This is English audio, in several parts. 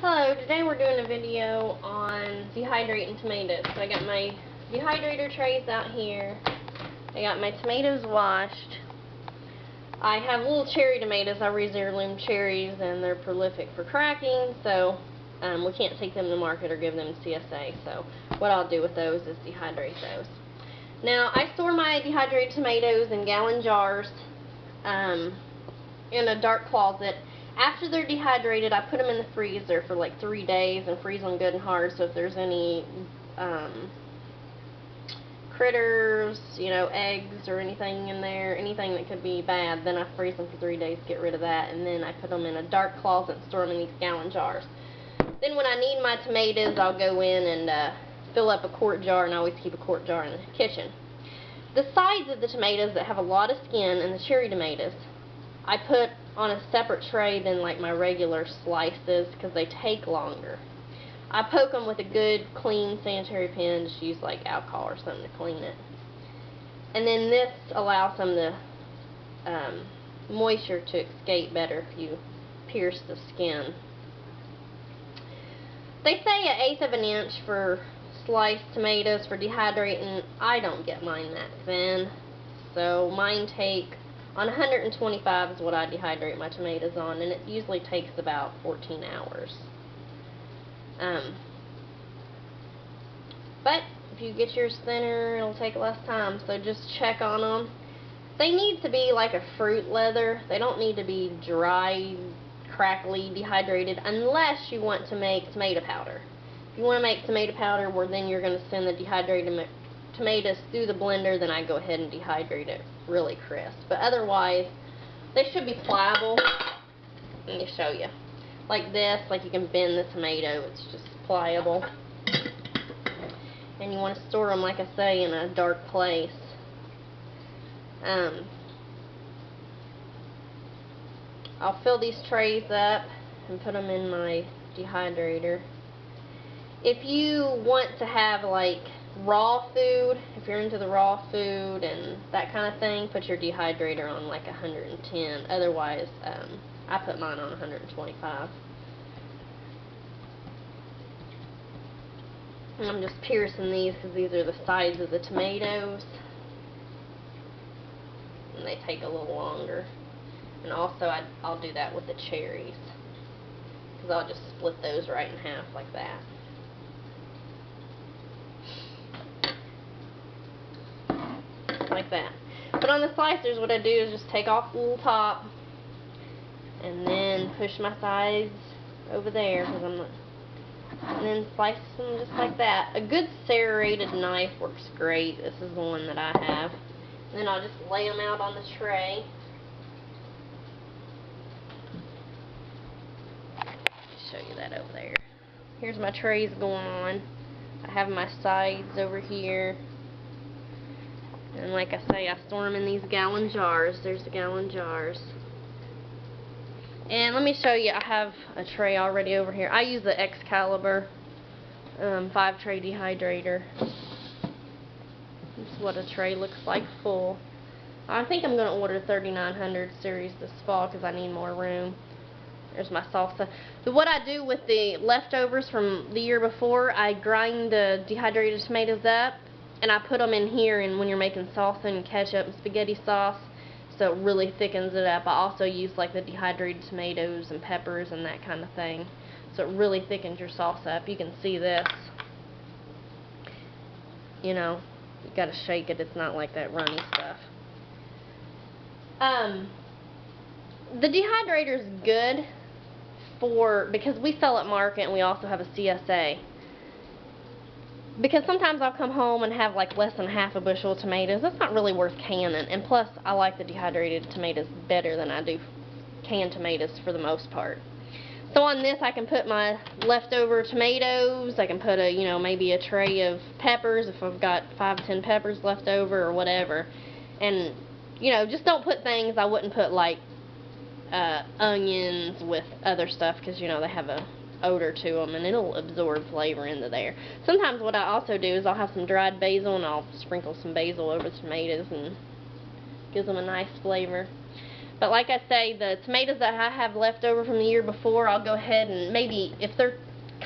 Hello, today we're doing a video on dehydrating tomatoes. So I got my dehydrator trays out here. I got my tomatoes washed. I have little cherry tomatoes. I raise heirloom cherries and they're prolific for cracking, so we can't take them to market or give them CSA. So what I'll do with those is dehydrate those. Now I store my dehydrated tomatoes in gallon jars in a dark closet. After they're dehydrated, I put them in the freezer for like 3 days and freeze them good and hard, so if there's any critters, eggs or anything in there, anything that could be bad, then I freeze them for 3 days, get rid of that, and then I put them in a dark closet and store them in these gallon jars. Then when I need my tomatoes, I'll go in and fill up a quart jar, and I always keep a quart jar in the kitchen. The sides of the tomatoes that have a lot of skin and the cherry tomatoes, I put on a separate tray than like my regular slices because they take longer. I poke them with a good clean sanitary pen, just use like alcohol or something to clean it. And then this allows some of the moisture to escape better if you pierce the skin. They say 1/8 of an inch for sliced tomatoes for dehydrating. I don't get mine that thin, so mine take on 125 is what I dehydrate my tomatoes on, and it usually takes about 14 hours. But if you get yours thinner, it'll take less time, so just check on them. They need to be like a fruit leather. They don't need to be dry, crackly, dehydrated, unless you want to make tomato powder. If you want to make tomato powder where then you're going to send the dehydrated tomatoes through the blender, then I go ahead and dehydrate it really crisp. But otherwise, they should be pliable. Let me show you. Like this, like you can bend the tomato, it's just pliable. And you want to store them, like I say, in a dark place. I'll fill these trays up and put them in my dehydrator. If you want to have like raw food, if you're into the raw food and that kind of thing, put your dehydrator on like 110. Otherwise, I put mine on 125. And I'm just piercing these because these are the sides of the tomatoes, and they take a little longer. And also I'll do that with the cherries, because I'll just split those right in half like that. Like that. But on the slicers, what I do is just take off the little top and then push my sides over there, because I'm not, and then slice them just like that. A good serrated knife works great. This is the one that I have. And then I'll just lay them out on the tray. Show you that over there. Here's my trays going on. I have my sides over here. And like I say, I store them in these gallon jars. There's the gallon jars. And let me show you, I have a tray already over here. I use the Excalibur 5-tray dehydrator. This is what a tray looks like full. I think I'm going to order 3900 series this fall because I need more room. There's my salsa. So what I do with the leftovers from the year before, I grind the dehydrated tomatoes up, and I put them in here, and when you're making salsa and ketchup and spaghetti sauce, so it really thickens it up. I also use like the dehydrated tomatoes and peppers and that kind of thing, so it really thickens your salsa up. You can see this. You gotta shake it. It's not like that runny stuff. The dehydrator is good because we sell at market and we also have a CSA. Because sometimes I'll come home and have like less than half a bushel of tomatoes. That's not really worth canning. And plus, I like the dehydrated tomatoes better than I do canned tomatoes for the most part. So on this, I can put my leftover tomatoes. I can put maybe a tray of peppers if I've got 5 to 10 peppers left over or whatever. And just don't put things I wouldn't put, like onions with other stuff, because they have a odor to them and it'll absorb flavor into there. Sometimes what I also do is I'll have some dried basil and I'll sprinkle some basil over the tomatoes and gives them a nice flavor. But like I say, the tomatoes that I have left over from the year before, I'll go ahead and maybe, if they're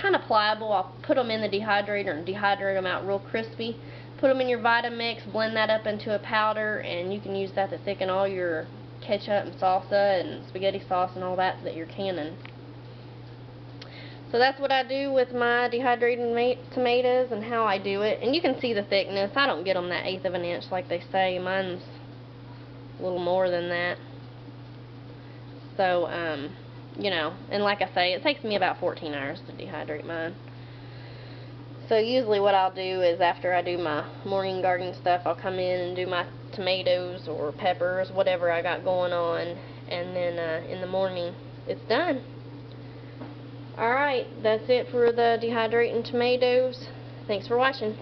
kind of pliable, I'll put them in the dehydrator and dehydrate them out real crispy. Put them in your Vitamix, blend that up into a powder, and you can use that to thicken all your ketchup and salsa and spaghetti sauce and all that you're canning. So that's what I do with my dehydrated tomatoes and how I do it. And you can see the thickness. I don't get them that 1/8 of an inch like they say. Mine's a little more than that. So, you know, and like I say, it takes me about 14 hours to dehydrate mine. So usually what I'll do is after I do my morning garden stuff, I'll come in and do my tomatoes or peppers, whatever I got going on, and then in the morning it's done. Alright, that's it for the dehydrating tomatoes. Thanks for watching.